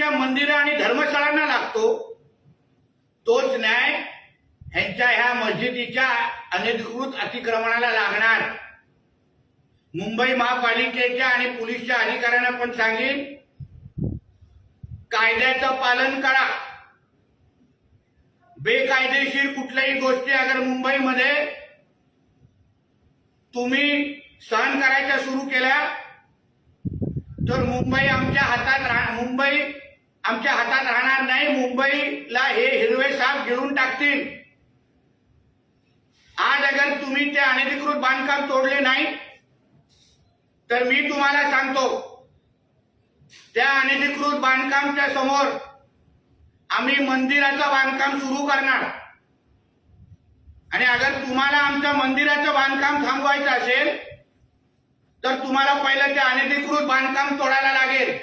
आमच्या मंदिरं आणि धर्मशाळांना लागतो तोच न्याय ह्यांच्या ह्या मस्जिदीच्या अनधिकृत अतिक्रमणाला लागणार। मुंबई महापालिकेच्या आणि पोलीसच्या अधिकाऱ्यांना पण सांगेन, कायद्याचं पालन करा। बेकायदेशीर कुठल्याही गोष्टी अगर मुंबईमध्ये तुम्ही सहन करायच्या सुरू केल्या तर मुंबई आमच्या हातात राहणार नाही। मुंबईला हे हिरवे साप गिळून टाकतील। आज अगर तुम्ही ते अनधिकृत बांधकाम तोडले नाही तर मी तुम्हाला सांगतो, त्या अनधिकृत बांधकामच्या समोर आम्ही मंदिराचं बांधकाम सुरू करणार। आणि अगर तुम्हाला आमच्या मंदिराचं बांधकाम थांबवायचं असेल तर तुम्हाला पहिलं ते अनधिकृत बांधकाम तोडायला लागेल।